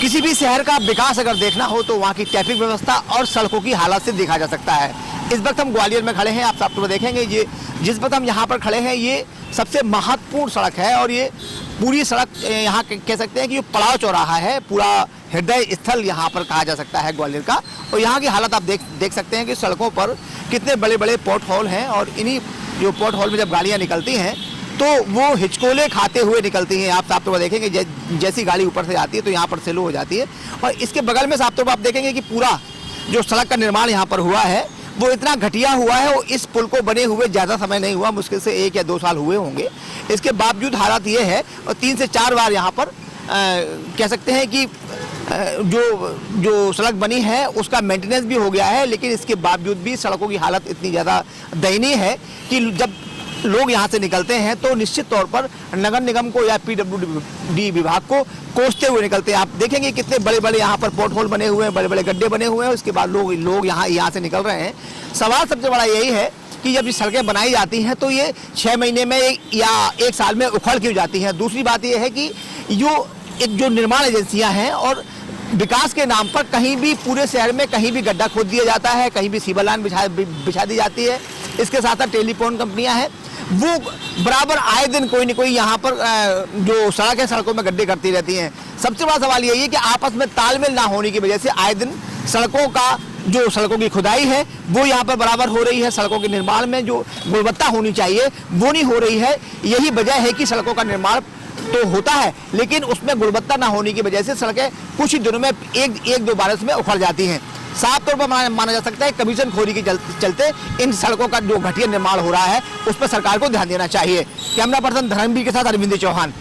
किसी भी शहर का विकास अगर देखना हो तो वहाँ की ट्रैफिक व्यवस्था और सड़कों की हालत से देखा जा सकता है। इस वक्त हम ग्वालियर में खड़े हैं। आप सब तो देखेंगे ये जिस वक्त हम यहाँ पर खड़े हैं ये सबसे महत्वपूर्ण सड़क है और ये पूरी सड़क यहाँ कह सकते हैं कि ये पड़ाव चौराहा है, पूरा हृदय स्थल यहाँ पर कहा जा सकता है ग्वालियर का। और यहाँ की हालत आप देख सकते हैं कि सड़कों पर कितने बड़े बड़े पॉट होल हैं और इन्हीं जो पॉट होल में जब गाड़ियाँ निकलती हैं तो वो हिचकोले खाते हुए निकलती हैं। आप साफ तौर पर देखेंगे जैसी गाड़ी ऊपर से आती है तो यहाँ पर स्लो हो जाती है। और इसके बगल में साफ तौर पर आप देखेंगे कि पूरा जो सड़क का निर्माण यहाँ पर हुआ है वो इतना घटिया हुआ है। और इस पुल को बने हुए ज़्यादा समय नहीं हुआ, मुश्किल से 1 या 2 साल हुए होंगे। इसके बावजूद हालत ये है और 3 से 4 बार यहाँ पर कह सकते हैं कि जो सड़क बनी है उसका मेंटेनेंस भी हो गया है, लेकिन इसके बावजूद भी सड़कों की हालत इतनी ज़्यादा दयनीय है कि जब लोग यहाँ से निकलते हैं तो निश्चित तौर पर नगर निगम को या PWD विभाग को कोसते हुए निकलते हैं। आप देखेंगे कितने बड़े बड़े यहाँ पर पॉट होल बने हुए हैं, बड़े बड़े गड्ढे बने हुए हैं। उसके बाद लोग यहाँ से निकल रहे हैं। सवाल सबसे बड़ा यही है कि जब ये सड़कें बनाई जाती हैं तो ये 6 महीने में या 1 साल में उखड़ क्यों जाती हैं। दूसरी बात ये है कि जो निर्माण एजेंसियाँ हैं और विकास के नाम पर कहीं भी पूरे शहर में कहीं भी गड्ढा खोद दिया जाता है, कहीं भी सीवर लाइन बिछा दी जाती है। इसके साथ साथ टेलीफोन कंपनियां हैं वो बराबर आए दिन कोई न कोई यहाँ पर जो सड़क है सड़कों में गड्ढे करती रहती हैं। सबसे बड़ा सवाल यही है कि आपस में तालमेल ना होने की वजह से आए दिन सड़कों की खुदाई है वो यहाँ पर बराबर हो रही है। सड़कों के निर्माण में जो गुणवत्ता होनी चाहिए वो नहीं हो रही है। यही वजह है कि सड़कों का निर्माण तो होता है लेकिन उसमें गुणवत्ता ना होने की वजह से सड़कें कुछ ही दिनों में एक दो बारिश में उखड़ जाती हैं। साफ तौर पर माना जा सकता है कमीशन खोरी के चलते इन सड़कों का जो घटिया निर्माण हो रहा है उस पर सरकार को ध्यान देना चाहिए। कैमरा पर्सन धर्मवीर के साथ अरविंद चौहान।